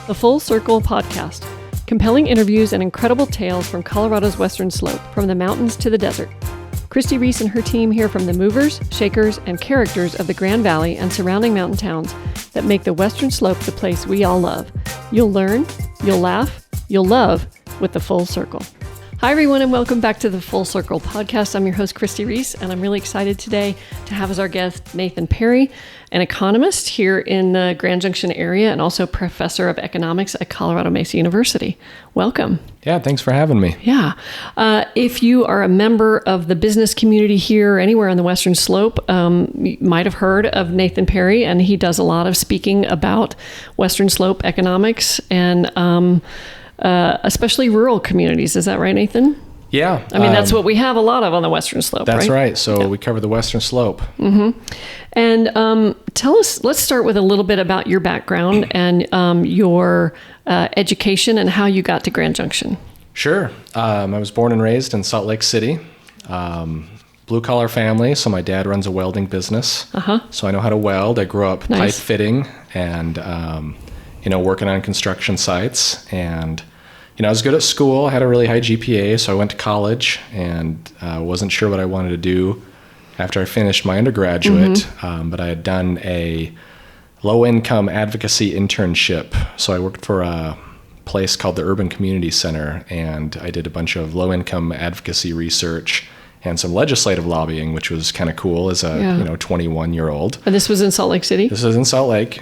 The Full Circle Podcast. Compelling interviews and incredible tales from Colorado's Western Slope, from the mountains to the desert. Christi Reese and her team hear from the movers, shakers, and characters of the Grand Valley and surrounding mountain towns that make the Western Slope the place we all love. You'll learn, you'll laugh, you'll love with The Full Circle. Hi, everyone, and welcome back to the Full Circle Podcast. I'm your host, Christi Reese, and I'm really excited today to have as our guest Nathan Perry, an economist here in the Grand Junction area and also professor of economics at Colorado Mesa University. Welcome. Yeah, thanks for having me. Yeah. If you are a member of the business community here or anywhere on the Western Slope, you might have heard of Nathan Perry, and he does a lot of speaking about Western Slope economics and especially rural communities. Is that right, Nathan? Yeah. I mean, that's what we have a lot of on the Western Slope, that's right? That's right. So we cover the Western Slope. Mm-hmm. And tell us, let's start with a little bit about your background and your education and how you got to Grand Junction. Sure. I was born and raised in Salt Lake City. Blue-collar family, so my dad runs a welding business. Uh-huh. So I know how to weld. I grew up pipe fitting and, working on construction sites. And I was good at school. I had a really high GPA, so I went to college and wasn't sure what I wanted to do after I finished my undergraduate. Mm-hmm. But I had done a low-income advocacy internship. So I worked for a place called the Urban Community Center, and I did a bunch of low-income advocacy research and some legislative lobbying, which was kind of cool as a 21-year-old. And this was in Salt Lake City? This was in Salt Lake.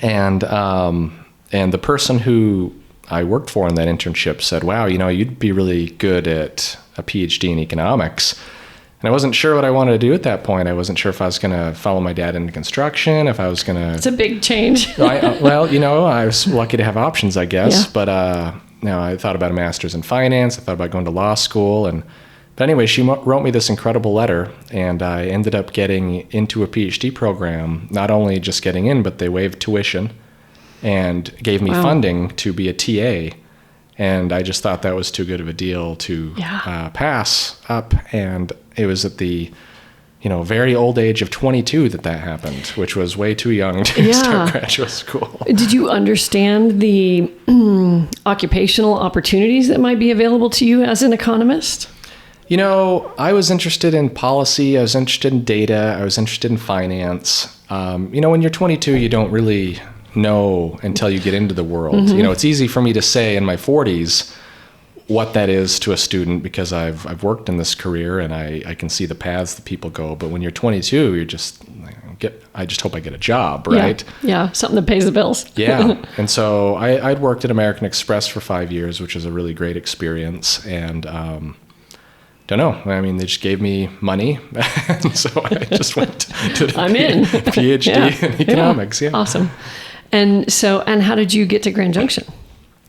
And the person who I worked for in that internship said, wow, you'd be really good at a PhD in economics. And I wasn't sure what I wanted to do at that point. I wasn't sure if I was going to follow my dad into construction, if I was going to... It's a big change. I was lucky to have options, I guess. Yeah. But I thought about a master's in finance. I thought about going to law school. But anyway, she wrote me this incredible letter, and I ended up getting into a PhD program, not only just getting in, but they waived tuition and gave me funding to be a TA. And I just thought that was too good of a deal to pass up. And it was at the very old age of 22 that happened, which was way too young to start graduate school. Did you understand the occupational opportunities that might be available to you as an economist? I was interested in policy. I was interested in data. I was interested in finance. When you're 22, you don't really know until you get into the world. Mm-hmm. It's easy for me to say in my 40s what that is to a student because I've worked in this career and I can see the paths that people go. But when you're 22, you're just I just hope I get a job, right? Yeah, something that pays the bills. Yeah. And so I'd worked at American Express for 5 years, which was a really great experience. And don't know. I mean, they just gave me money. And so I just went to the PhD in economics. Yeah. Awesome. And how did you get to Grand Junction?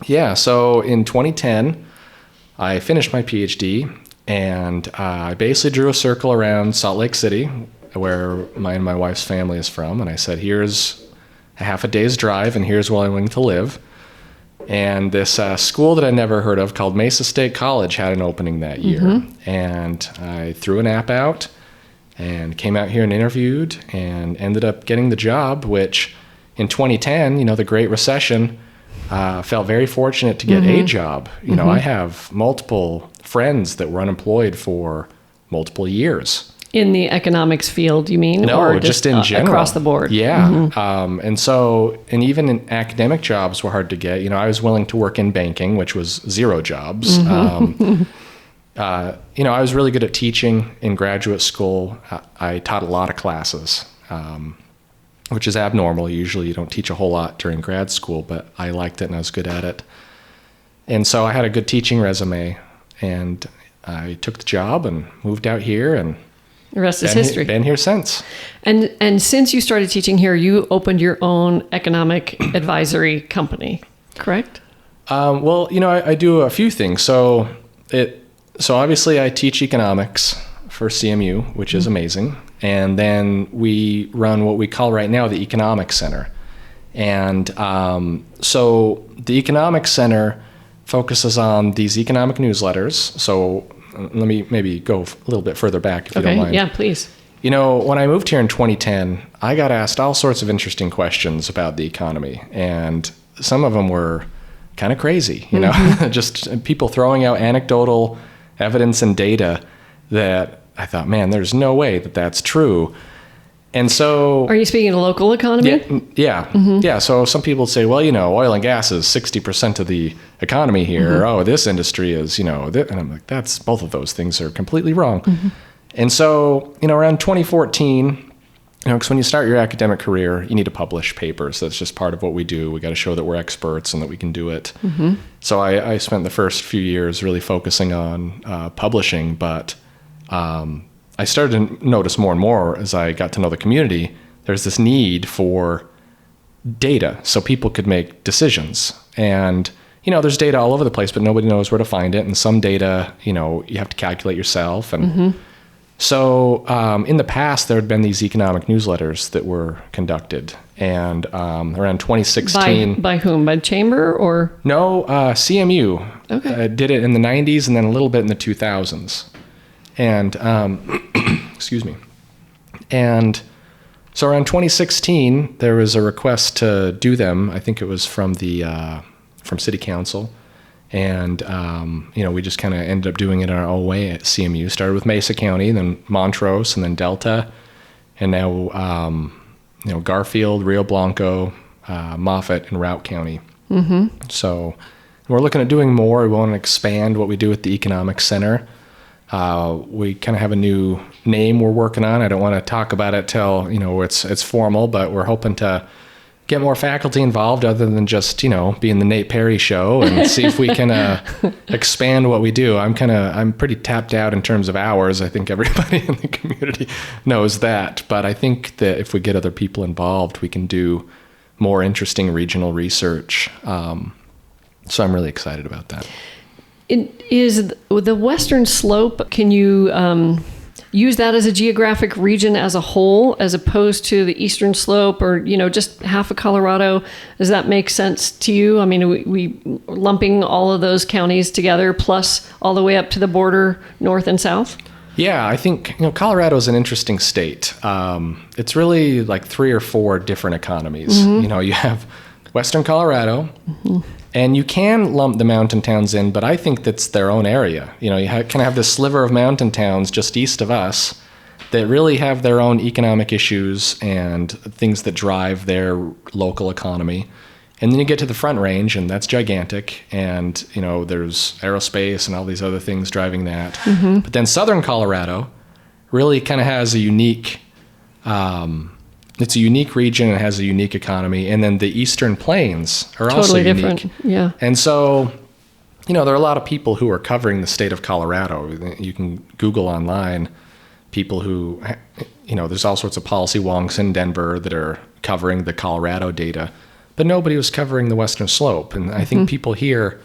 Yeah. So in 2010, I finished my PhD, and I basically drew a circle around Salt Lake City, where my wife's family is from. And I said, here's a half a day's drive, and here's where I'm willing to live. And this school that I'd never heard of called Mesa State College had an opening that year. Mm-hmm. And I threw an app out and came out here and interviewed and ended up getting the job, which in 2010, the Great Recession, felt very fortunate to get a job. I have multiple friends that were unemployed for multiple years. In the economics field, you mean? No, or just in general. Across the board? Yeah. Mm-hmm. And even in academic jobs were hard to get. I was willing to work in banking, which was 0 jobs. Mm-hmm. I was really good at teaching in graduate school. I taught a lot of classes, which is abnormal. Usually you don't teach a whole lot during grad school, but I liked it and I was good at it. And so I had a good teaching resume, and I took the job and moved out here, and the rest is history. Been here since. And since you started teaching here, you opened your own economic advisory company, correct? I do a few things. So obviously I teach economics for CMU, which is amazing. And then we run what we call right now the Economic Center. And so the Economic Center focuses on these economic newsletters. So let me maybe go a little bit further back if you don't mind. Yeah, please. When I moved here in 2010, I got asked all sorts of interesting questions about the economy, and some of them were kind of crazy, just people throwing out anecdotal evidence and data that I thought, man, there's no way that that's true. And so... Are you speaking of local economy? Yeah. Mm-hmm. Yeah. So some people say, well, oil and gas is 60% of the economy here. Mm-hmm. Oh, this industry is, and I'm like, both of those things are completely wrong. Mm-hmm. And so, around 2014, because when you start your academic career, you need to publish papers. That's just part of what we do. We got to show that we're experts and that we can do it. Mm-hmm. So I spent the first few years really focusing on publishing, but I started to notice more and more as I got to know the community, there's this need for data so people could make decisions. And, there's data all over the place, but nobody knows where to find it. And some data, you have to calculate yourself. And mm-hmm. So in the past, there had been these economic newsletters that were conducted. And around 2016... By whom? By Chamber or? No, CMU did it in the 90s and then a little bit in the 2000s. And, excuse me. And so around 2016, there was a request to do them. I think it was from from City Council. And, we just kind of ended up doing it our own way at CMU. Started with Mesa County, then Montrose, and then Delta. And now, Garfield, Rio Blanco, Moffat, and Routt County. Mm-hmm. So we're looking at doing more. We want to expand what we do at the Economic Center. We kind of have a new name we're working on. I don't want to talk about it till, it's formal, but we're hoping to get more faculty involved other than just, being the Nate Perry show and see if we can expand what we do. I'm pretty tapped out in terms of hours. I think everybody in the community knows that, but I think that if we get other people involved, we can do more interesting regional research. So I'm really excited about that. Is the Western Slope, can you use that as a geographic region as a whole, as opposed to the Eastern Slope or, just half of Colorado? Does that make sense to you? I mean, we lumping all of those counties together, plus all the way up to the border, north and south? Yeah, I think, Colorado is an interesting state. It's really like 3 or 4 different economies. Mm-hmm. You have Western Colorado, mm-hmm. and you can lump the mountain towns in, but I think that's their own area. You kind of have this sliver of mountain towns just east of us that really have their own economic issues and things that drive their local economy. And then you get to the Front Range, and that's gigantic. And, there's aerospace and all these other things driving that. Mm-hmm. But then Southern Colorado really kind of has a unique... it's a unique region and has a unique economy. And then the Eastern Plains are also totally unique. Different. Yeah. And so, there are a lot of people who are covering the state of Colorado. You can Google online people who, there's all sorts of policy wonks in Denver that are covering the Colorado data, but nobody was covering the Western Slope. And I think people here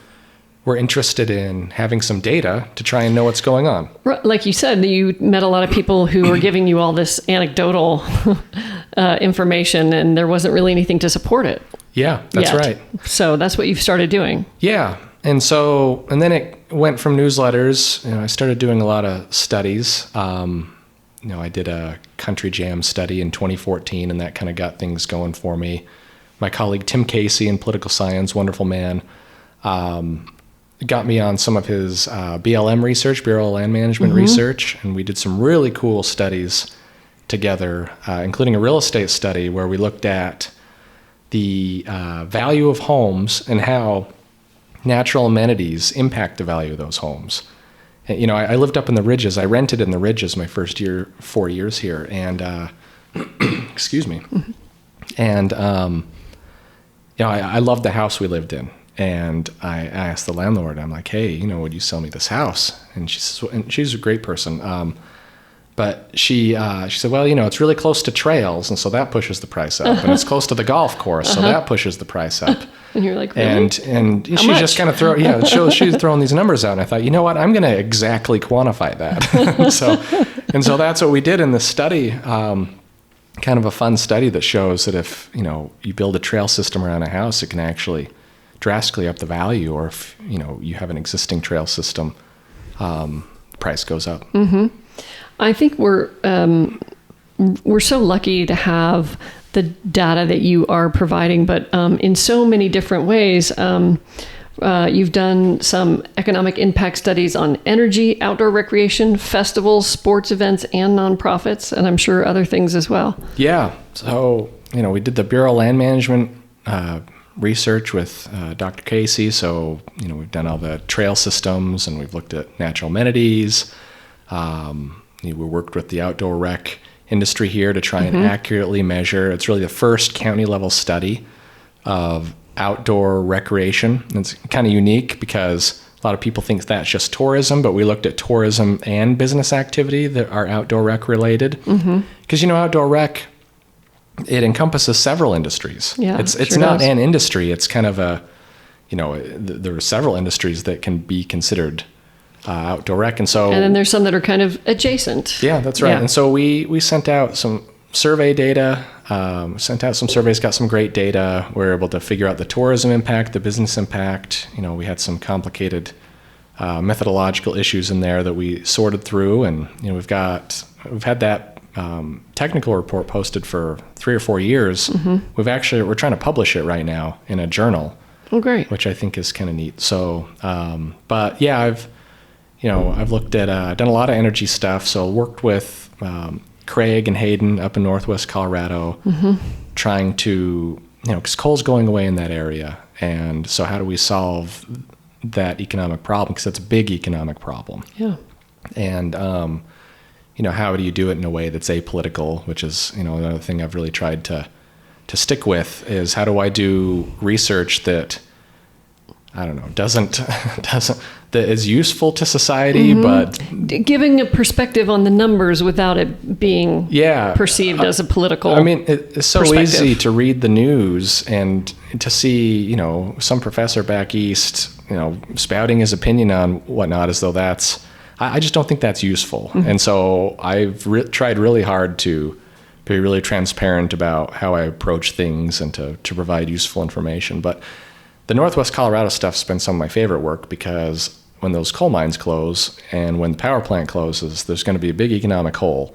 were interested in having some data to try and know what's going on. Like you said, you met a lot of people who were giving you all this anecdotal information, and there wasn't really anything to support it. Yeah, that's right. So that's what you've started doing. Yeah. And then it went from newsletters. I started doing a lot of studies. I did a country jam study in 2014, and that kind of got things going for me. My colleague Tim Casey in political science, wonderful man, got me on some of his BLM research, Bureau of Land Management mm-hmm. research, and we did some really cool studies together, including a real estate study where we looked at the value of homes and how natural amenities impact the value of those homes. And, I lived up in the ridges. I rented in the ridges my first 4 years here, and excuse me. Mm-hmm. And I loved the house we lived in. And I asked the landlord, I'm like, hey, would you sell me this house? And she says, and she's a great person. But she said, well, it's really close to trails, and so that pushes the price up. And it's close to the golf course, so that pushes the price up. And you're like, really? And she just kind of she's throwing these numbers out. And I thought, you know what, I'm going to exactly quantify that. so that's what we did in this study. Kind of a fun study that shows that if, you build a trail system around a house, it can actually drastically up the value, or if you have an existing trail system, price goes up. Mm-hmm. I think we're we're so lucky to have the data that you are providing, but in so many different ways. You've done some economic impact studies on energy, outdoor recreation, festivals, sports events, and nonprofits, and I'm sure other things as well. Yeah. So, we did the Bureau of Land Management research with Dr. Casey. So, we've done all the trail systems, and we've looked at natural amenities. We worked with the outdoor rec industry here to try and accurately measure. It's really the first county level study of outdoor recreation. It's kind of unique because a lot of people think that's just tourism, but we looked at tourism and business activity that are outdoor rec related. Because, outdoor rec, it encompasses several industries. Yeah, it's sure not does. an industry. It's kind of there are several industries that can be considered outdoor rec. And then there's some that are kind of adjacent. Yeah, that's right. Yeah. And so we sent out some survey data, sent out some surveys, got some great data. We were able to figure out the tourism impact, the business impact. We had some complicated methodological issues in there that we sorted through, and we've had that technical report posted for 3 or 4 years. We're trying to publish it right now in a journal. Oh, great! Which I think is kind of neat. So, but yeah, I've looked at done a lot of energy stuff. So worked with Craig and Hayden up in Northwest Colorado, trying to, because coal's going away in that area. And so how do we solve that economic problem? Because that's a big economic problem. Yeah. And, how do you do it in a way that's apolitical, which is, another thing I've really tried to stick with is how do I do research that, I don't know, that is useful to society, but giving a perspective on the numbers without it being perceived as a political. I mean, it's so easy to read the news and to see, some professor back east, spouting his opinion on whatnot, as though I just don't think that's useful. And so I've tried really hard to be really transparent about how I approach things and to provide useful information. But the Northwest Colorado stuff's been some of my favorite work because when those coal mines close and when the power plant closes, there's going to be a big economic hole.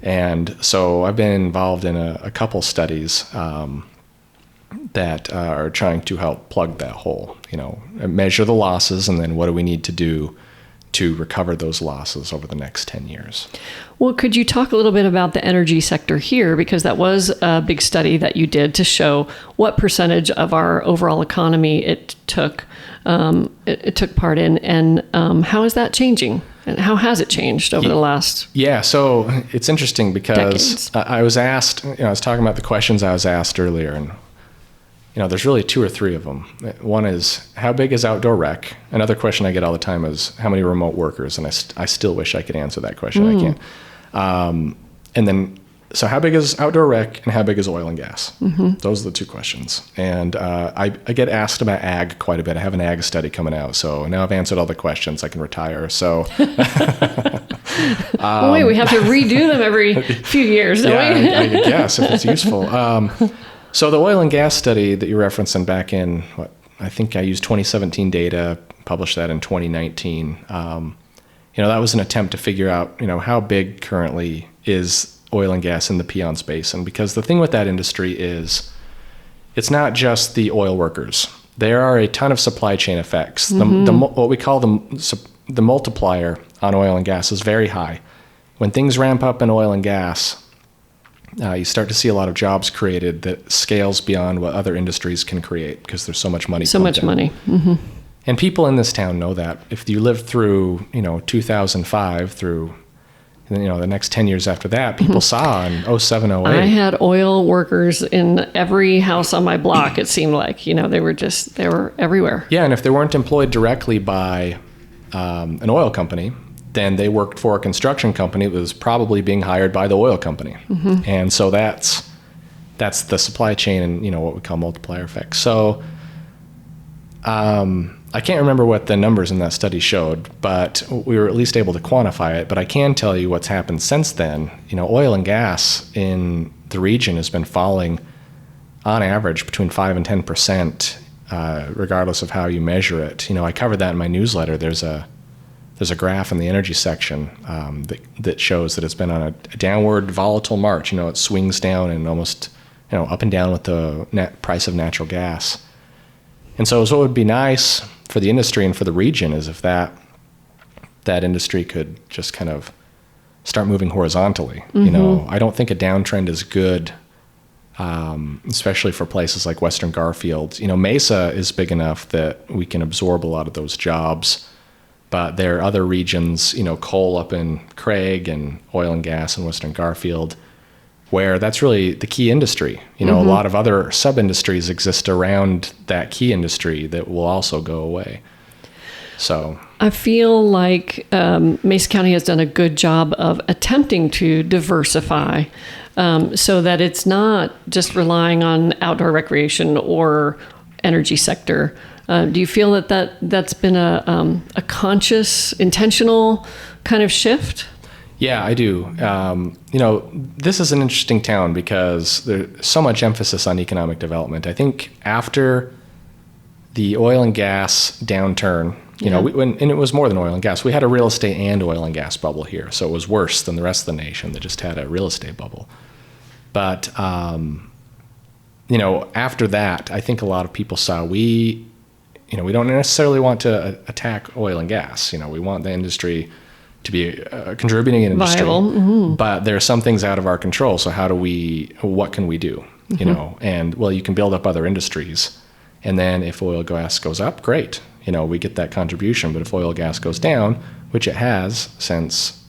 And so I've been involved in a couple studies that are trying to help plug that hole, measure the losses, and then what do we need to do to recover those losses over the next 10 years. Well, could you talk a little bit about the energy sector here? Because that was a big study that you did to show what percentage of our overall economy it took part in, and how is that changing? And how has it changed over the last so it's interesting because decades? I was asked, I was talking about the questions I was asked earlier, and there's really 2 or 3 of them. One is, how big is outdoor rec? Another question I get all the time is, how many remote workers? And I still wish I could answer that question. I can't. And then, so how big is outdoor rec and how big is oil and gas? Those are the 2 questions. And I get asked about ag quite a bit. I have an ag study coming out. So now I've answered all the questions. I can retire. So wait, we have to redo them every few years, don't we? I guess, if it's useful. So the oil and gas study that you're referencing back in, I think I used 2017 data, published that in 2019. That was an attempt to figure out, how big currently is oil and gas in the Piceance Basin. Because the thing with that industry is it's not just the oil workers. There are a ton of supply chain effects. What we call the multiplier on oil and gas is very high. When things ramp up in oil and gas, you start to see a lot of jobs created that scales beyond what other industries can create because there's so much money. So much money. And people in this town know that. If you lived through, 2005 through, the next 10 years after that, people saw in 07, 08. I had oil workers in every house on my block, it seemed like. They were everywhere. Yeah, and if they weren't employed directly by an oil company, then they worked for a construction company that was probably being hired by the oil company. And so that's the supply chain and, what we call multiplier effects. So I can't remember what the numbers in that study showed, but we were at least able to quantify it. But I can tell you what's happened since then. Oil and gas in the region has been falling on average between 5 and 10%, regardless of how you measure it. I covered that in my newsletter. There's a there's a graph in the energy section that shows that it's been on a downward volatile march. It swings down and almost up and down with the net price of natural gas. And so what would be nice for the industry and for the region is if that industry could just kind of start moving horizontally. I don't think a downtrend is good, especially for places like Western Garfield. Mesa is big enough that we can absorb a lot of those jobs. But there are other regions, coal up in Craig and oil and gas in Western Garfield, where that's really the key industry. A lot of other sub-industries exist around that key industry that will also go away. So I feel like Mesa County has done a good job of attempting to diversify so that it's not just relying on outdoor recreation or energy sector. Do you feel that's been a conscious, intentional kind of shift? Yeah, I do. This is an interesting town because there's so much emphasis on economic development. I think after the oil and gas downturn, and it was more than oil and gas. We had a real estate and oil and gas bubble here, so it was worse than the rest of the nation that just had a real estate bubble. But after that, I think a lot of people saw we don't necessarily want to attack oil and gas. We want the industry to be a contributing industry, viable. But there are some things out of our control. So what can we do? And you can build up other industries. And then if oil and gas goes up, great. We get that contribution. But if oil and gas goes down, which it has since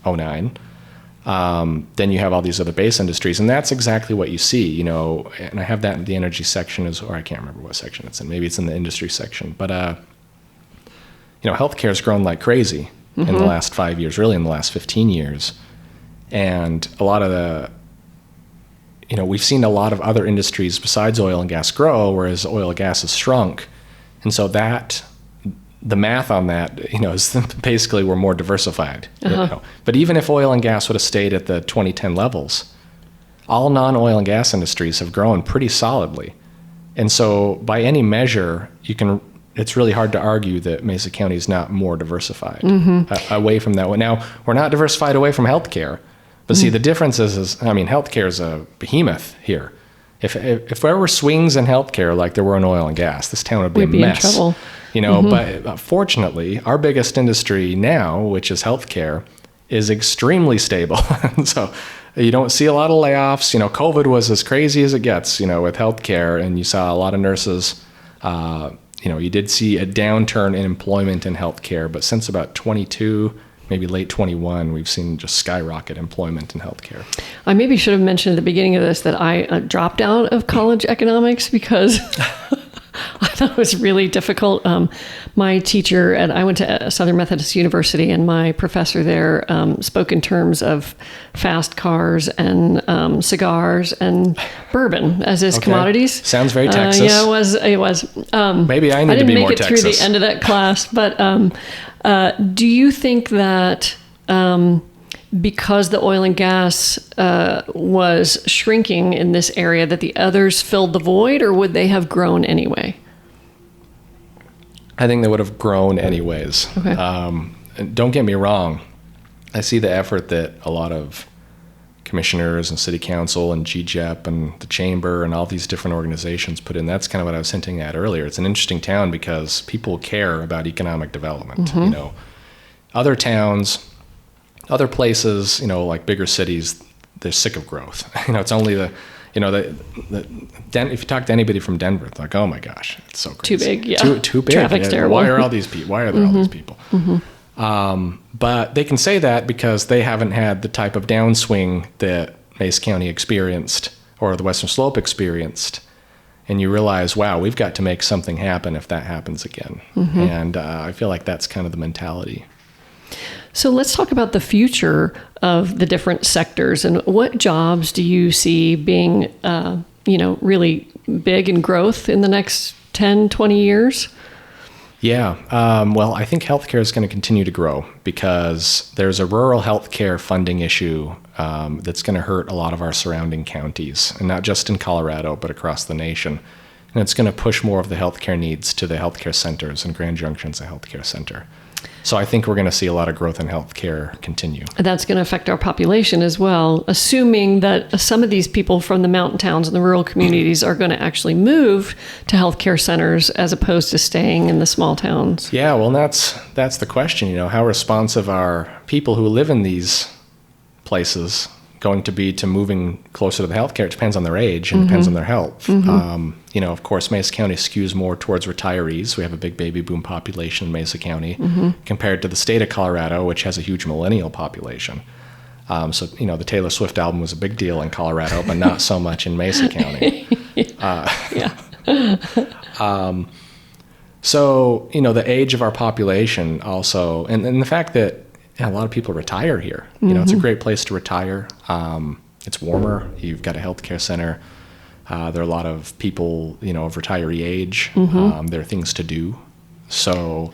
2009, then you have all these other base industries. And that's exactly what you see, and I have that in the energy section or I can't remember what section it's in. Maybe it's in the industry section. But, healthcare has grown like crazy in the last 5 years, really in the last 15 years. And a lot of we've seen a lot of other industries besides oil and gas grow, whereas oil and gas has shrunk. And so the math on that, is basically we're more diversified. But even if oil and gas would have stayed at the 2010 levels, all non-oil and gas industries have grown pretty solidly. And so by any measure, it's really hard to argue that Mesa County is not more diversified away from that one. Now, we're not diversified away from healthcare. But see, the difference is healthcare is a behemoth here. If there were swings in healthcare like there were in oil and gas, this town would be a mess. In trouble. But fortunately, our biggest industry now, which is healthcare, is extremely stable. So you don't see a lot of layoffs. COVID was as crazy as it gets, with healthcare, and you saw a lot of nurses. You did see a downturn in employment in healthcare, but since about 22, maybe late 21, we've seen just skyrocket employment in healthcare. I maybe should have mentioned at the beginning of this that I dropped out of college economics because I thought it was really difficult. My teacher I went to Southern Methodist University, and my professor there spoke in terms of fast cars and cigars and bourbon as his commodities. Sounds very Texas. Yeah, it was. Maybe I need to be more Texas. I didn't make it through the end of that class, but do you think that because the oil and gas was shrinking in this area that the others filled the void, or would they have grown anyway? I think they would have grown anyways. Okay. Don't get me wrong. I see the effort that a lot of commissioners and city council and GGEP and the chamber and all these different organizations put in. That's kind of what I was hinting at earlier. It's an interesting town because people care about economic development. Other towns, other places, like bigger cities, they're sick of growth. It's only if you talk to anybody from Denver, it's like, oh my gosh, it's so crazy. Too big, yeah. Too big. Traffic's terrible. Why are there all these people? But they can say that because they haven't had the type of downswing that Mesa County experienced or the Western Slope experienced. And you realize, wow, we've got to make something happen if that happens again. And I feel like that's kind of the mentality. So let's talk about the future of the different sectors and what jobs do you see being, really big in growth in the next 10, 20 years? Yeah. I think healthcare is going to continue to grow because there's a rural healthcare funding issue that's going to hurt a lot of our surrounding counties, and not just in Colorado, but across the nation. And it's going to push more of the healthcare needs to the healthcare centers, and Grand Junction's a healthcare center. So I think we're going to see a lot of growth in healthcare continue. That's going to affect our population as well, assuming that some of these people from the mountain towns and the rural communities are going to actually move to healthcare centers as opposed to staying in the small towns. Yeah, well, that's the question. How responsive are people who live in these places going to be to moving closer to the healthcare? It depends on their age and depends on their health. Of course, Mesa County skews more towards retirees. We have a big baby boom population in Mesa County compared to the state of Colorado, which has a huge millennial population. So the Taylor Swift album was a big deal in Colorado, but not so much in Mesa County. So, the age of our population also, and the fact that a lot of people retire here. It's a great place to retire. It's warmer. You've got a healthcare center. There are a lot of people, of retiree age. There are things to do. So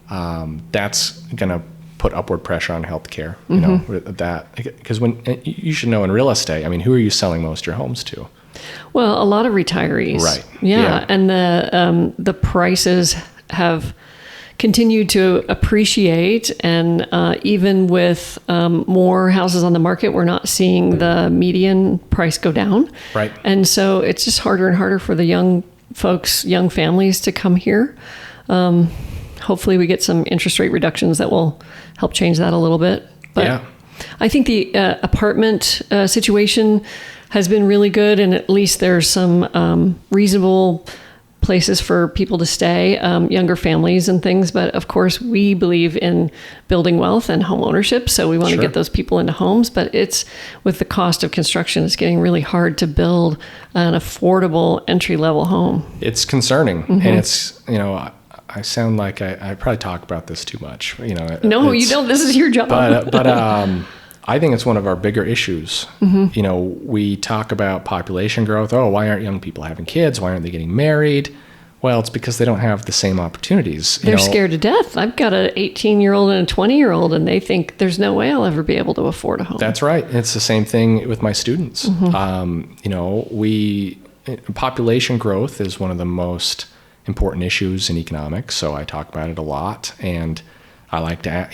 that's going to put upward pressure on healthcare. Because when you should know in real estate, who are you selling most of your homes to? Well, a lot of retirees. Right. Yeah. And the prices have continue to appreciate, and even with more houses on the market, we're not seeing the median price go down. Right. And so it's just harder and harder for the young folks, young families to come here. Hopefully we get some interest rate reductions that will help change that a little bit. But yeah. I think the apartment situation has been really good, and at least there's some reasonable places for people to stay, younger families and things. But of course, we believe in building wealth and home ownership. So we want to get those people into homes. But it's with the cost of construction, it's getting really hard to build an affordable entry-level home. It's concerning. And it's, I sound like I probably talk about this too much. No, you don't. This is your job. But I think it's one of our bigger issues. We talk about population growth. Oh, why aren't young people having kids? Why aren't they getting married? Well, it's because they don't have the same opportunities. They're scared to death. I've got an 18-year-old and a 20-year-old, and they think there's no way I'll ever be able to afford a home. That's right. It's the same thing with my students. Population growth is one of the most important issues in economics, so I talk about it a lot. And I like to,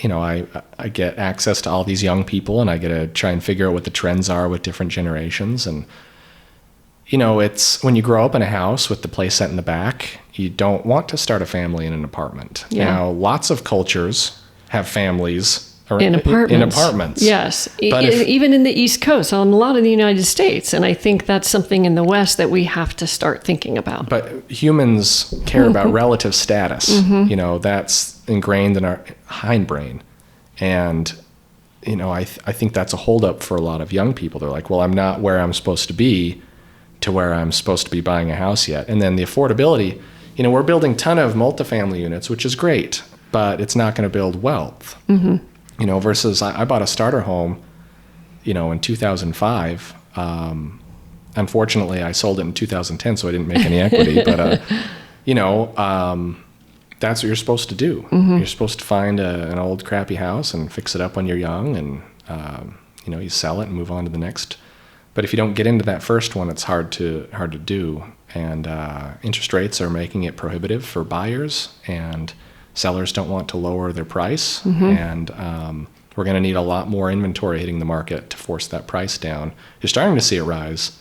I get access to all these young people, and I get to try and figure out what the trends are with different generations. And, it's when you grow up in a house with the play set in the back, you don't want to start a family in an apartment. Yeah. Now, lots of cultures have families in apartments. Yes. Even in the East Coast, on a lot of the United States. And I think that's something in the West that we have to start thinking about. But humans care about relative status. That's ingrained in our hindbrain. And, I think that's a holdup for a lot of young people. They're like, well, I'm not where I'm supposed to be to where I'm supposed to be buying a house yet. And then the affordability, we're building a ton of multifamily units, which is great, but it's not going to build wealth. Versus I bought a starter home, in 2005. Unfortunately, I sold it in 2010, so I didn't make any equity. But, that's what you're supposed to do. You're supposed to find an old crappy house and fix it up when you're young, and, you sell it and move on to the next. But if you don't get into that first one, it's hard to do. And interest rates are making it prohibitive for buyers, and sellers don't want to lower their price. And we're going to need a lot more inventory hitting the market to force that price down. You're starting to see it rise,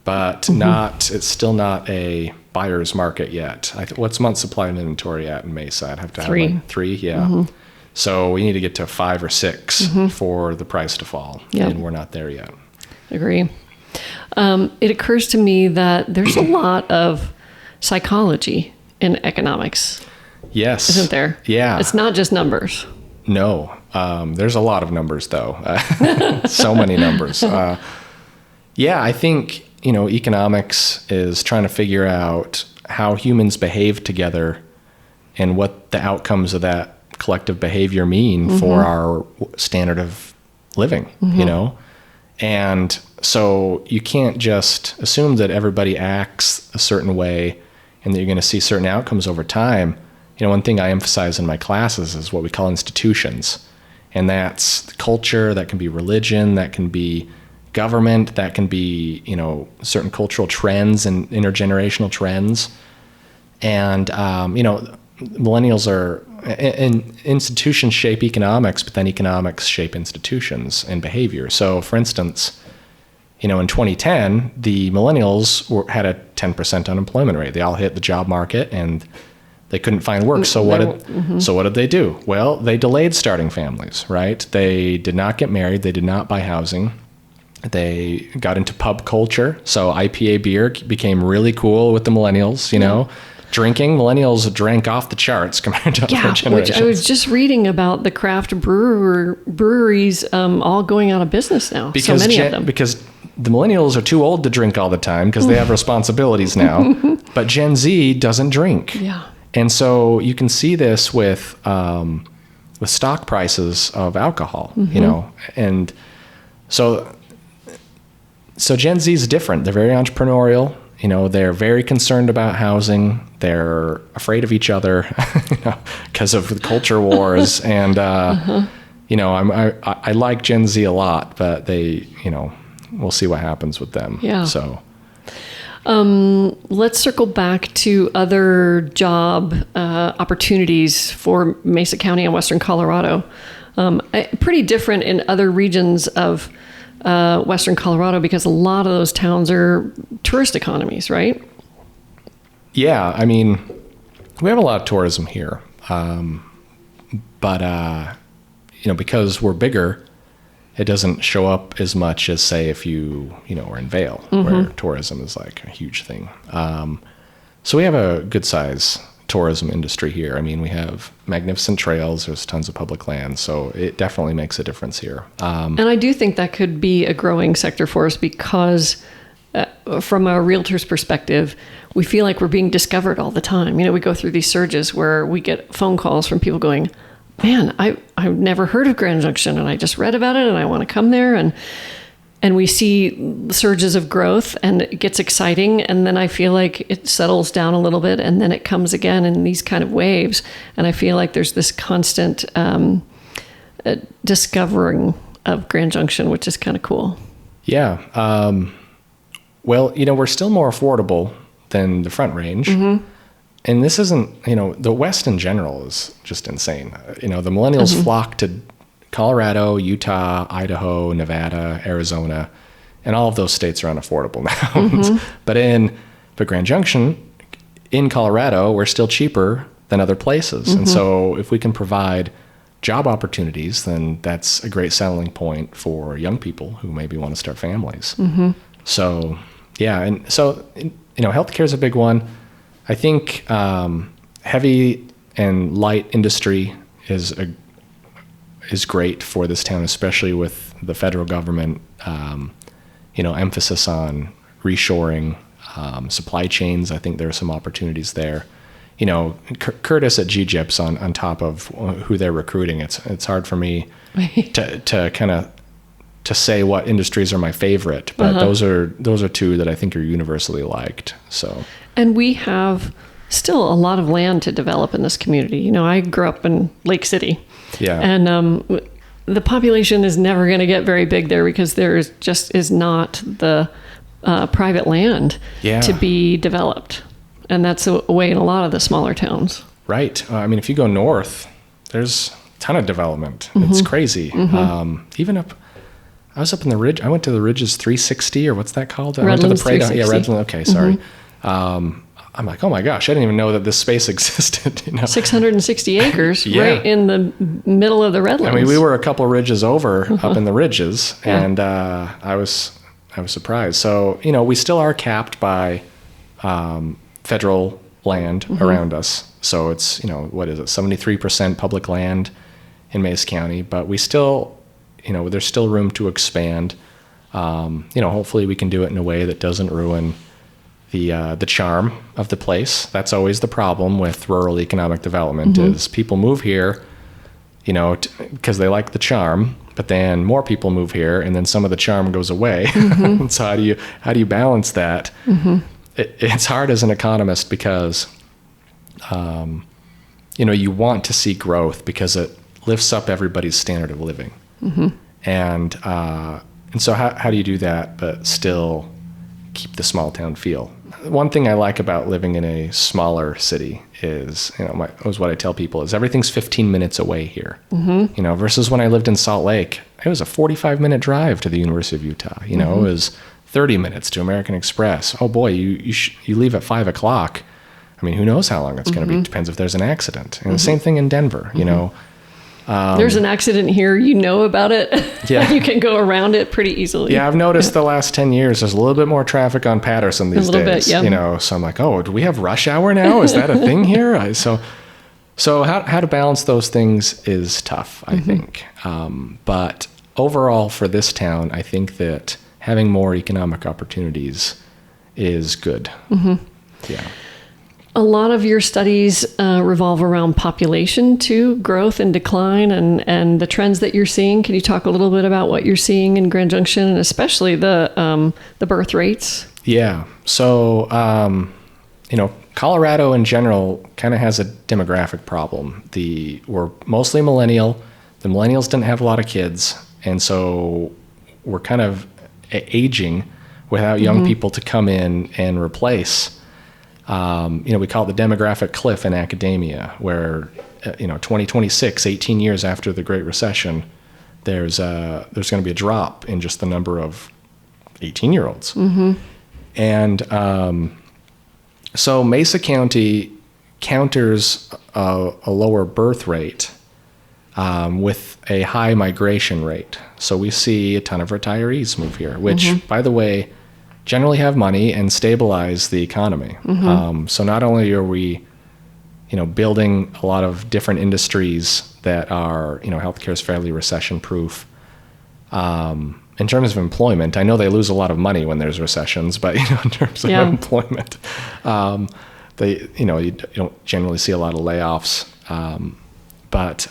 but it's still not a buyer's market yet. What's month supply and inventory at in Mesa? I'd have to have three. Yeah. So we need to get to 5 or 6 for the price to fall. And we're not there yet. Agree. It occurs to me that there's a lot of psychology in economics. Yes. Isn't there? Yeah. It's not just numbers. No. There's a lot of numbers, though. So many numbers. I think, economics is trying to figure out how humans behave together and what the outcomes of that collective behavior mean for our standard of living, And so you can't just assume that everybody acts a certain way and that you're going to see certain outcomes over time. One thing I emphasize in my classes is what we call institutions. And that's culture, that can be religion, that can be government, that can be, certain cultural trends and intergenerational trends. And, millennials are and institutions shape economics, but then economics shape institutions and behavior. So, for instance, in 2010, the millennials had a 10% unemployment rate. They all hit the job market and they couldn't find work. So what did they do? Well, they delayed starting families, right? They did not get married. They did not buy housing. They got into pub culture. So IPA beer became really cool with the millennials, Drinking, millennials drank off the charts compared to other generations. Which I was just reading about the craft breweries all going out of business now. Because so many of them. Because the millennials are too old to drink all the time because they have responsibilities now. But Gen Z doesn't drink. Yeah. And so you can see this with stock prices of alcohol, and so Gen Z is different. They're very entrepreneurial. They're very concerned about housing. They're afraid of each other, because of the culture wars. And I like Gen Z a lot, but they, we'll see what happens with them. Yeah. So. Let's circle back to other job opportunities for Mesa County and Western Colorado. Pretty different in other regions of Western Colorado because a lot of those towns are tourist economies, right? Yeah, I mean, we have a lot of tourism here, but because we're bigger, it doesn't show up as much as, say, if you are in Vail, where tourism is like a huge thing. So we have a good size tourism industry here. I mean, we have magnificent trails. There's tons of public land. So it definitely makes a difference here. And I do think that could be a growing sector for us because from a realtor's perspective, we feel like we're being discovered all the time. We go through these surges where we get phone calls from people going, man, I've never heard of Grand Junction and I just read about it and I want to come there. And we see surges of growth and it gets exciting. And then I feel like it settles down a little bit and then it comes again in these kind of waves. And I feel like there's this constant discovering of Grand Junction, which is kind of cool. Yeah. Well, we're still more affordable than the Front Range. And this isn't, the West in general is just insane. The millennials flock to Colorado, Utah, Idaho, Nevada, Arizona, and all of those states are unaffordable now. But Grand Junction, in Colorado, we're still cheaper than other places. And so if we can provide job opportunities, then that's a great selling point for young people who maybe want to start families. So, yeah. And so, healthcare is a big one. I think heavy and light industry is great for this town, especially with the federal government, emphasis on reshoring, supply chains. I think there are some opportunities there. Curtis at GGIP's on top of who they're recruiting. It's hard for me to kind of to say what industries are my favorite, but those are two that I think are universally liked. So, and we have still a lot of land to develop in this community. I grew up in Lake City, and the population is never going to get very big there because there is not the private land to be developed, and that's a way in a lot of the smaller towns. Right. I mean, if you go north, there's a ton of development. It's crazy. Even up. I was up in the Ridge. I went to the Ridges 360, or what's that called? Redlands, I went to the Prado. Yeah, Redlands. Okay, sorry. I'm like, oh my gosh, I didn't even know that this space existed. 660 acres, right in the middle of the Redlands. I mean, we were a couple ridges over up in the Ridges, and I was surprised. So we still are capped by federal land around us. So it's what is it, 73% public land in Mesa County, but we still. There's still room to expand. Hopefully we can do it in a way that doesn't ruin the charm of the place. That's always the problem with rural economic development is people move here, because they like the charm, but then more people move here and then some of the charm goes away. So how do you balance that? It's hard as an economist because, you want to see growth because it lifts up everybody's standard of living. And so how do you do that but still keep the small town feel? one thing I like about living in a smaller city is, was what I tell people is everything's 15 minutes away here. Versus when I lived in Salt Lake, it was a 45-minute drive to the University of Utah. It was 30 minutes to American Express. Oh boy, you leave at 5 o'clock. I mean, who knows how long it's going to be? Depends if there's an accident. And the same thing in Denver, There's an accident here, about it. Yeah. You can go around it pretty easily. Yeah, I've noticed the last 10 years, there's a little bit more traffic on Patterson these days. Bit, yeah. So I'm like, oh, do we have rush hour now? Is that a thing here? So how to balance those things is tough, I think. But overall for this town, I think that having more economic opportunities is good. Yeah. A lot of your studies revolve around population too, growth and decline, and the trends that you're seeing. Can you talk a little bit about what you're seeing in Grand Junction, and especially the birth rates? Yeah. So, Colorado in general kind of has a demographic problem. We're mostly millennial. The millennials didn't have a lot of kids, and so we're kind of aging without young people to come in and replace. We call it the demographic cliff in academia, where, 2026, 18 years after the Great Recession, there's going to be a drop in just the number of 18-year-olds. And so Mesa County counters a lower birth rate with a high migration rate. So we see a ton of retayees move here, which, by the way, generally have money and stabilize the economy. So not only are we, building a lot of different industries that are, healthcare is fairly recession-proof. In terms of employment, I know they lose a lot of money when there's recessions, but in terms of employment, you don't generally see a lot of layoffs. But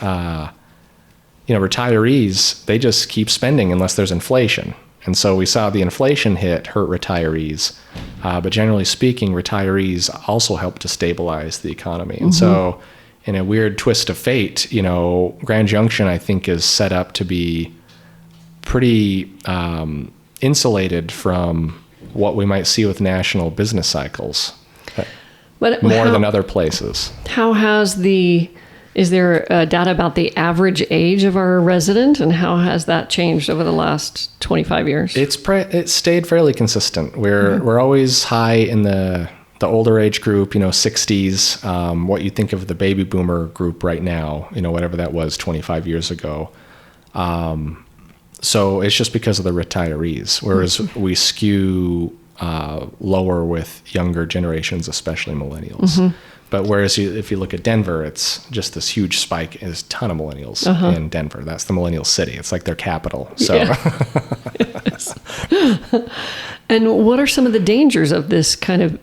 retirees, they just keep spending unless there's inflation. And so we saw the inflation hurt retirees, but generally speaking, retirees also help to stabilize the economy. And so in a weird twist of fate, Grand Junction, I think, is set up to be pretty insulated from what we might see with national business cycles, more than other places. How has is there data about the average age of our resident, and how has that changed over the last 25 years? It's stayed fairly consistent. We're always high in the older age group, 60s, what you think of the baby boomer group right now, whatever that was 25 years ago. So it's just because of the retirees, whereas we skew lower with younger generations, especially millennials. But whereas if you look at Denver, it's just this huge spike. There's a ton of millennials in Denver. That's the millennial city. It's like their capital. So, And what are some of the dangers of this kind of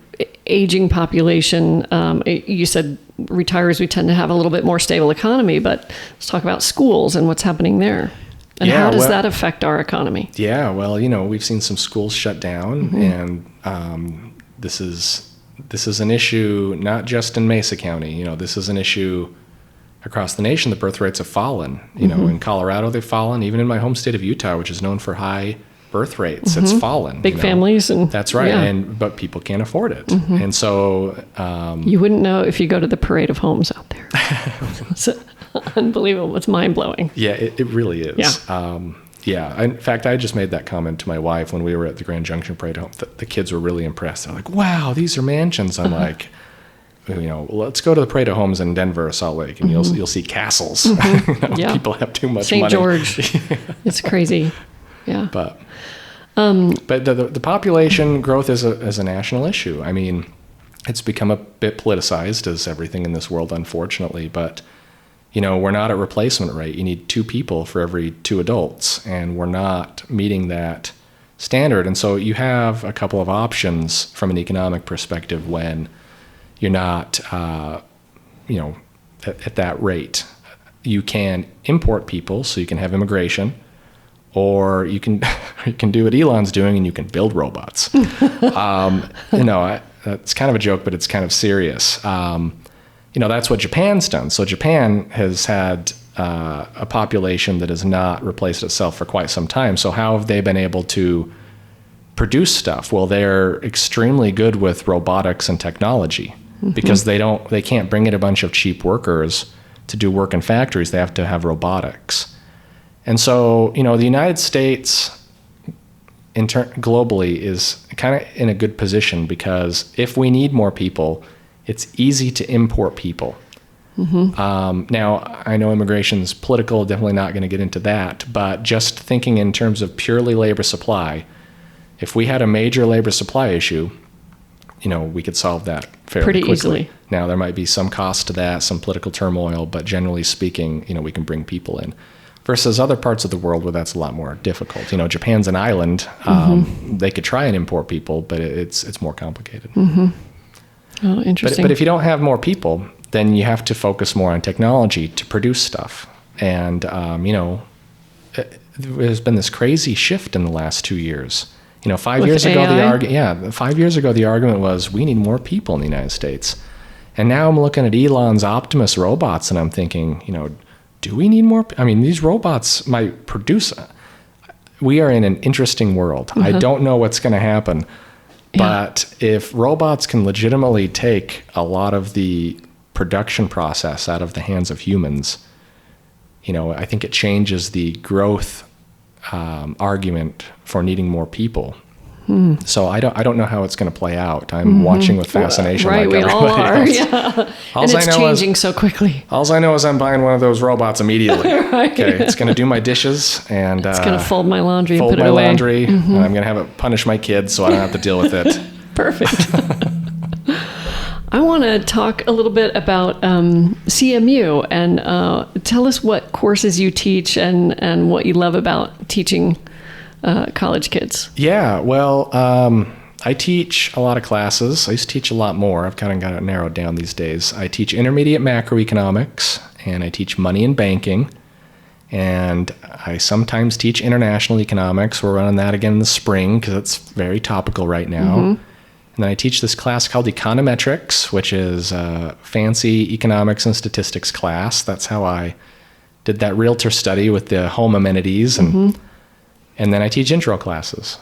aging population? You said retirees, we tend to have a little bit more stable economy, but let's talk about schools and what's happening there. And how does that affect our economy? Yeah, well, we've seen some schools shut down, and this is an issue not just in Mesa County. This is an issue across the nation. The birth rates have fallen. In Colorado, they've fallen. Even in my home state of Utah, which is known for high birth rates, it's fallen. Big families. That's right. But people can't afford it. And so... you wouldn't know if you go to the parade of homes out there. It's unbelievable. It's mind-blowing. Yeah, it really is. Yeah. In fact, I just made that comment to my wife when we were at the Grand Junction Parade home. The kids were really impressed. They're like, wow, these are mansions. I'm like, let's go to the Parade of Homes in Denver or Salt Lake, and you'll see castles. People have too much money. St. George. It's crazy. Yeah. But the population growth is a national issue. I mean, it's become a bit politicized, as everything in this world, unfortunately. But we're not at replacement rate. You need 2 people for every 2 adults, and we're not meeting that standard. And so you have a couple of options from an economic perspective when you're not, at that rate. You can import people, so you can have immigration, or you can do what Elon's doing, and you can build robots. It's kind of a joke, but it's kind of serious. That's what Japan's done. So Japan has had a population that has not replaced itself for quite some time. So how have they been able to produce stuff. Well, they're extremely good with robotics and technology because they can't bring in a bunch of cheap workers to do work in factories. They have to have robotics. And so, you know, the United States globally is kind of in a good position because if we need more people, it's easy to import people. Now, I know immigration's political, definitely not going to get into that, but just thinking in terms of purely labor supply, if we had a major labor supply issue, you know, we could solve that fairly pretty quickly. easily. Now, there might be some cost to that, some political turmoil, but generally speaking, you know, we can bring people in. Versus other parts of the world where that's a lot more difficult. You know, Japan's an island. They could try and import people, but it's more complicated. Oh, interesting. But if you don't have more people, then you have to focus more on technology to produce stuff. And, you know, there's been this crazy shift in the last 2 years. You know, 5 years ago, 5 years ago, the argument was we need more people in the United States. And now I'm looking at Elon's Optimus robots and I'm thinking, you know, do we need more? I mean, these robots might produce. We are in an interesting world. I don't know what's going to happen. But if robots can legitimately take a lot of the production process out of the hands of humans, you know, I think it changes the growth argument for needing more people. So I don't know how it's going to play out. I'm watching with fascination. Right, like we all are. else. Yeah. And it's changing so quickly. All I know is I'm buying one of those robots immediately. Right. Okay, it's going to to do my dishes and it's going to fold my laundry and fold put it my away. laundry, and I'm going to have it punish my kids so I don't have to deal with it. Perfect. I want to talk a little bit about CMU and tell us what courses you teach and what you love about teaching college kids. Yeah, well, I teach a lot of classes. I used to teach a lot more. I've kind of got it narrowed down these days. I teach intermediate macroeconomics, and I teach money and banking, and I sometimes teach international economics. We're running that again in the spring because it's very topical right now. And then I teach this class called econometrics, which is a fancy economics and statistics class. That's how I did that realtor study with the home amenities. And then I teach intro classes.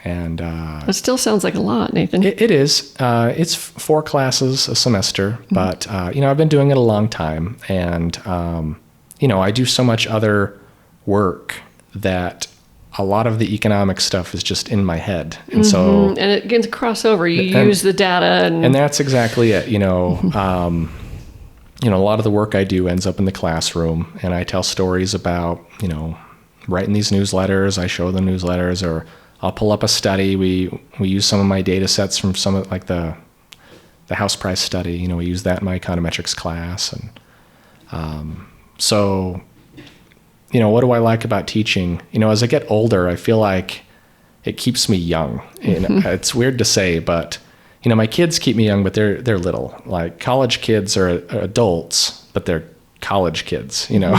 And that still sounds like a lot, Nathan. It is. It's 4 classes a semester, but, you know, I've been doing it a long time. And, you know, I do so much other work that a lot of the economic stuff is just in my head. And so... And it gets crossover. You use the data. And that's exactly it. You know, you know, a lot of the work I do ends up in the classroom, and I tell stories about, you know, writing these newsletters. I show the newsletters, or I'll pull up a study. We use some of my data sets from some of like the house price study. You know, we use that in my econometrics class. And so, you know, what do I like about teaching? You know, as I get older, I feel like it keeps me young. You know, it's weird to say, but you know, my kids keep me young, but they're little. Like college kids are adults, but they're college kids. You know,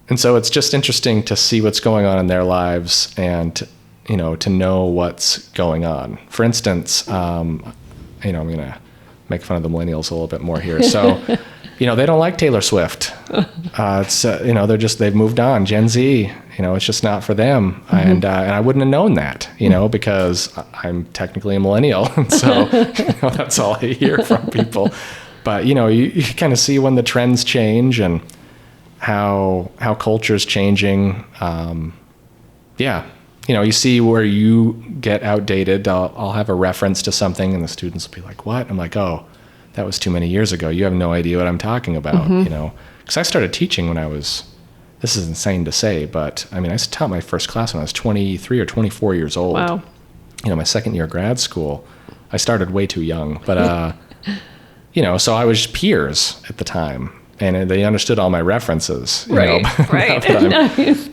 and so it's just interesting to see what's going on in their lives and, you know, to know what's going on. For instance, you know, I'm going to make fun of the millennials a little bit more here. So, you know, they don't like Taylor Swift. It's, you know, they've moved on. Gen Z, you know, it's just not for them. And I wouldn't have known that, you know, because I'm technically a millennial. And so, you know, that's all I hear from people. But, you know, you kind of see when the trends change and how culture's changing. Yeah. You know, you see where you get outdated. I'll have a reference to something and the students will be like, what? I'm like, oh, that was too many years ago. You have no idea what I'm talking about, you know? Because I started teaching when I was, this is insane to say, but I mean, I taught my first class when I was 23 or 24 years old. Wow. You know, my second year of grad school, I started way too young, but, you know, so I was peers at the time. And they understood all my references. You know? Right.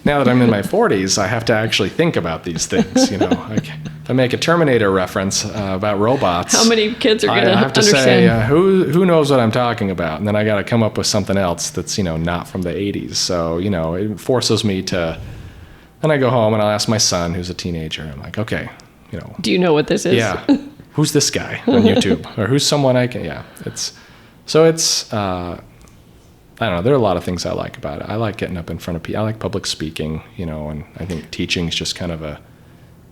Now that I'm in my 40s, I have to actually think about these things. You know, like if I make a Terminator reference about robots, how many kids are going to have to understand? say who knows what I'm talking about, and then I got to come up with something else that's, you know, not from the 80s. So, you know, it forces me to. Then I go home and I'll ask my son, who's a teenager. I'm like, okay, you know, do you know what this is? Yeah, who's this guy on YouTube, or who's someone I can? Yeah, it's. I don't know. There are a lot of things I like about it. I like getting up in front of people. I like public speaking, you know, and I think teaching is just kind of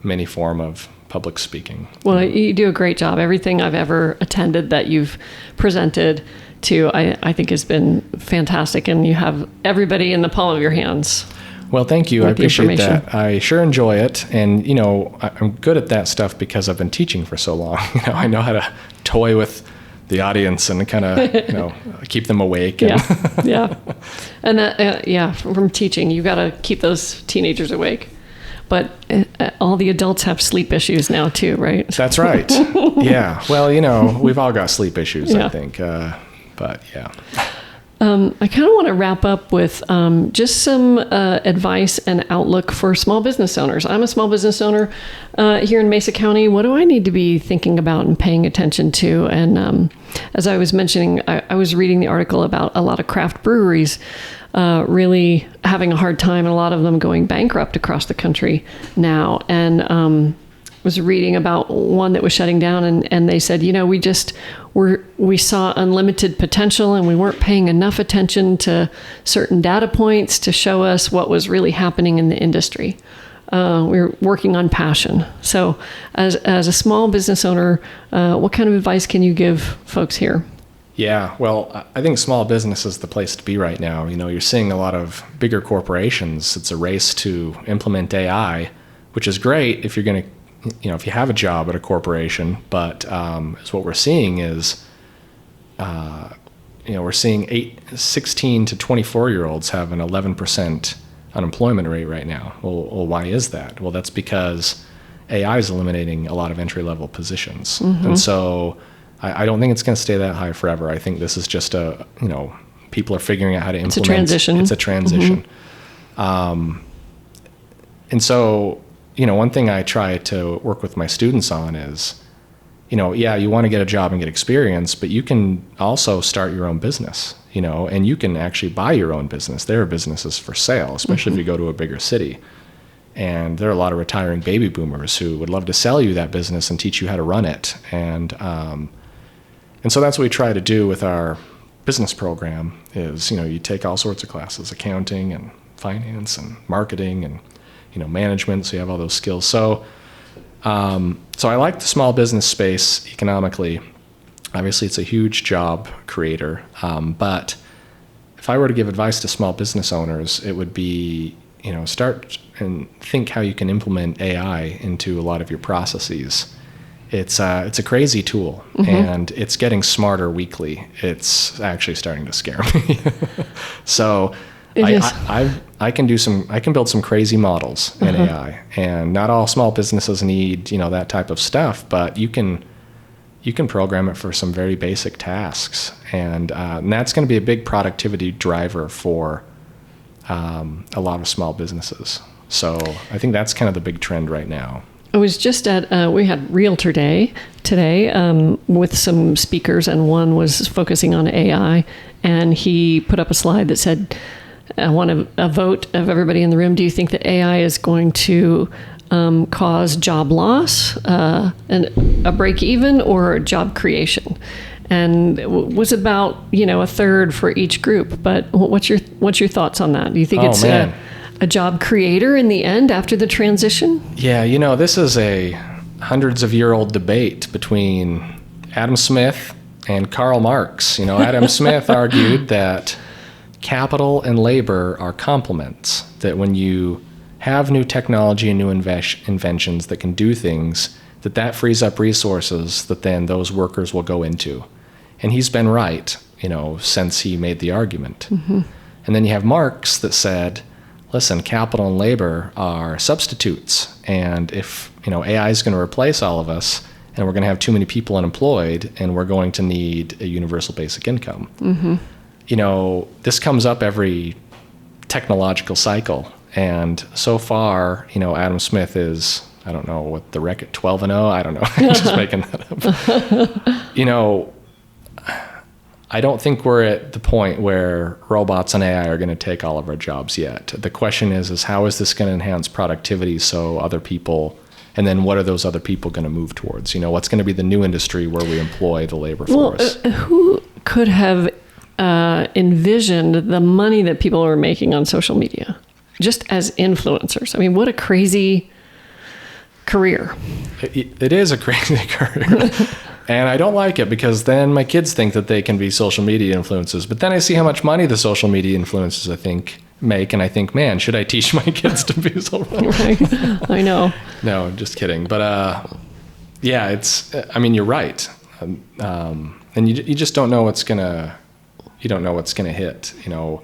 many form of public speaking. Well, you do a great job. Everything I've ever attended that you've presented to, I think has been fantastic, and you have everybody in the palm of your hands. Well, thank you. I appreciate that. I sure enjoy it. And, I'm good at that stuff because I've been teaching for so long. I know how to toy with the audience and kind of, keep them awake. And yeah. And from teaching, you got to keep those teenagers awake. But all the adults have sleep issues now too, right? That's right. Yeah. Well, we've all got sleep issues, I think. But yeah. I kind of want to wrap up with just some advice and outlook for small business owners. I'm a small business owner here in Mesa County. What do I need to be thinking about and paying attention to? And as I was mentioning, I was reading the article about a lot of craft breweries really having a hard time, and a lot of them going bankrupt across the country now. And was reading about one that was shutting down, and they said, we saw unlimited potential, and we weren't paying enough attention to certain data points to show us what was really happening in the industry. We were working on passion. So as a small business owner, what kind of advice can you give folks here? Yeah, well, I think small business is the place to be right now. You're seeing a lot of bigger corporations. It's a race to implement AI, which is great if you're going to, if you have a job at a corporation. But as what we're seeing is, we're seeing 16 to 24-year-olds have an 11% unemployment rate right now. Well, why is that? Well, that's because AI is eliminating a lot of entry-level positions. Mm-hmm. And so I don't think it's going to stay that high forever. I think this is just people are figuring out how to implement. It's a transition. It's a transition. Mm-hmm. And so, one thing I try to work with my students on is, you want to get a job and get experience, but you can also start your own business, and you can actually buy your own business. There are businesses for sale, especially if you go to a bigger city. And there are a lot of retiring baby boomers who would love to sell you that business and teach you how to run it. And so that's what we try to do with our business program is, you take all sorts of classes, accounting and finance and marketing and, management. So you have all those skills. So I like the small business space economically. Obviously, it's a huge job creator. But if I were to give advice to small business owners, it would be, start and think how you can implement AI into a lot of your processes. It's a crazy tool, mm-hmm. and it's getting smarter weekly. It's actually starting to scare me. So I can build some crazy models in AI, and not all small businesses need, that type of stuff, but you can program it for some very basic tasks. And that's going to be a big productivity driver for a lot of small businesses. So I think that's kind of the big trend right now. I was just at, we had Realtor Day today with some speakers, and one was focusing on AI, and he put up a slide that said, I want a vote of everybody in the room. Do you think that AI is going to cause job loss, and a break even, or job creation? And it was about, a third for each group. But what's your thoughts on that? Do you think it's a job creator in the end after the transition? Yeah, this is a hundreds of year old debate between Adam Smith and Karl Marx. Adam Smith argued that capital and labor are complements, that when you have new technology and new inventions that can do things, that frees up resources that then those workers will go into. And he's been right, since he made the argument. Mm-hmm. And then you have Marx that said, listen, capital and labor are substitutes. And if, AI is going to replace all of us, and we're going to have too many people unemployed, and we're going to need a universal basic income. Mm-hmm. This comes up every technological cycle. And so far, Adam Smith is, I don't know what the record, 12-0, I don't know, just making that up. I don't think we're at the point where robots and AI are going to take all of our jobs yet. The question is how is this going to enhance productivity so other people, and then what are those other people going to move towards? What's going to be the new industry where we employ the labor force? Who could have envisioned the money that people are making on social media just as influencers? I mean, what a crazy career. It is a crazy career. And I don't like it because then my kids think that they can be social media influencers. But then I see how much money the social media influencers, I think, make. And I think, man, should I teach my kids to be social media? Right. I know. No, just kidding. But yeah, you're right. And you just don't know what's gonna hit, and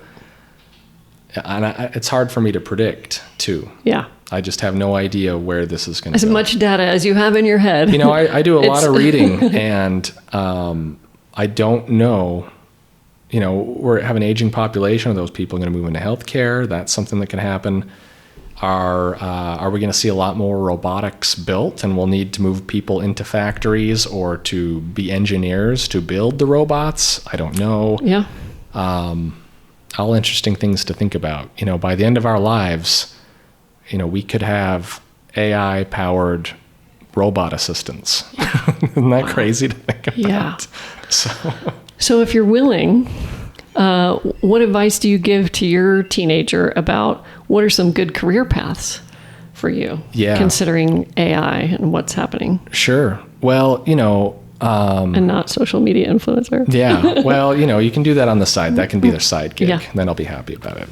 it's hard for me to predict too. Yeah. I just have no idea where this is going to go. As much data as you have in your head. I do a lot of reading, and I don't know. We have an aging population. Are those people going to move into healthcare? That's something that can happen. Are we going to see a lot more robotics built, and we'll need to move people into factories or to be engineers to build the robots? I don't know. Yeah. All interesting things to think about. By the end of our lives, we could have AI-powered robot assistants. Isn't that crazy to think about? Yeah. So if you're willing, what advice do you give to your teenager about what are some good career paths for you? Yeah. Considering AI and what's happening. Sure. Well, and not social media influencer. Yeah. Well, you can do that on the side. That can be their side gig. Yeah. Then I'll be happy about it.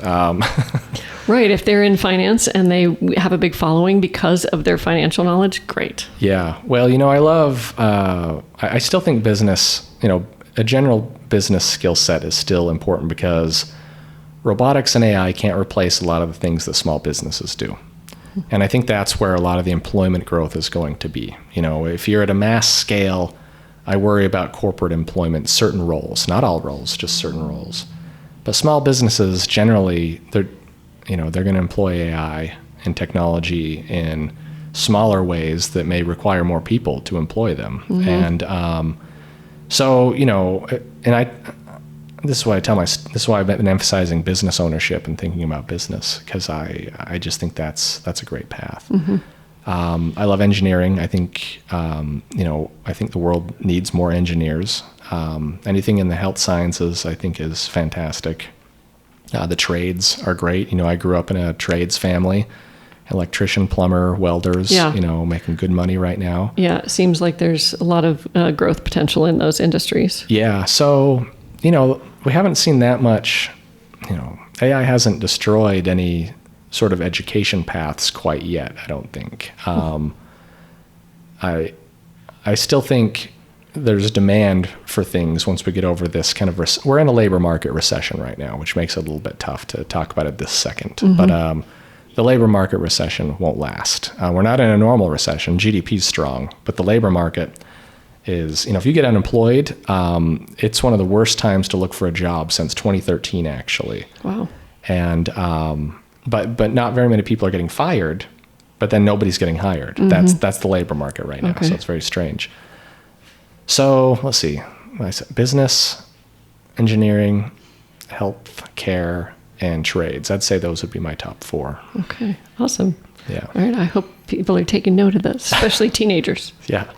Right. If they're in finance and they have a big following because of their financial knowledge, great. Yeah. Well, I love, I still think business, a general business skill set is still important because robotics and AI can't replace a lot of the things that small businesses do. And I think that's where a lot of the employment growth is going to be. If you're at a mass scale, I worry about corporate employment, certain roles, not all roles, just certain roles. But small businesses generally, they're going to employ AI and technology in smaller ways that may require more people to employ them. Mm-hmm. And this is why this is why I've been emphasizing business ownership and thinking about business, because I just think that's a great path. Mm-hmm. I love engineering. I think I think the world needs more engineers. Anything in the health sciences, I think, is fantastic. The trades are great. I grew up in a trades family, electrician, plumber, welders, making good money right now. Yeah, it seems like there's a lot of growth potential in those industries. Yeah, so, we haven't seen that much, AI hasn't destroyed any sort of education paths quite yet, I don't think. I still think there's demand for things once we get over this kind of we're in a labor market recession right now, which makes it a little bit tough to talk about it this second. Mm-hmm. But the labor market recession won't last. We're not in a normal recession. GDP's strong, but the labor market is, if you get unemployed, it's one of the worst times to look for a job since 2013, actually. Wow. And but not very many people are getting fired, but then nobody's getting hired. Mm-hmm. That's the labor market right now. Okay. So it's very strange. So let's see. Business, engineering, health care, and trades. I'd say those would be my top 4. Okay, awesome. Yeah. All right, I hope people are taking note of this, especially teenagers. Yeah.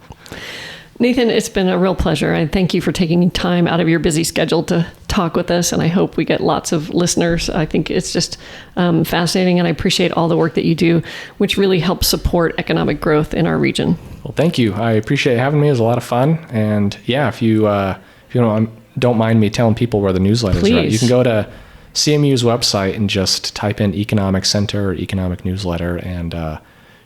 Nathan, it's been a real pleasure. I thank you for taking time out of your busy schedule to talk with us, and I hope we get lots of listeners. I think it's just fascinating, and I appreciate all the work that you do, which really helps support economic growth in our region. Well, thank you. I appreciate having me. It was a lot of fun. And yeah, if you don't mind me telling people where the newsletters are at, you can go to CMU's website and just type in Economic Center or Economic Newsletter, and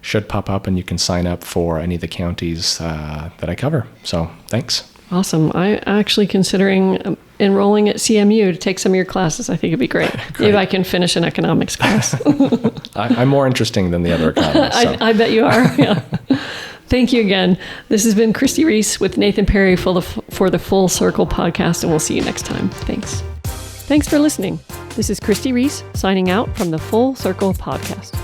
should pop up, and you can sign up for any of the counties that I cover. So thanks. Awesome. I'm actually considering enrolling at CMU to take some of your classes. I think it'd be great. Maybe I can finish an economics class. I'm more interesting than the other economists. So. I bet you are. Yeah. Thank you again. This has been Christi Reese with Nathan Perry for the Full Circle podcast, and we'll see you next time. Thanks. Thanks for listening. This is Christi Reese signing out from the Full Circle podcast.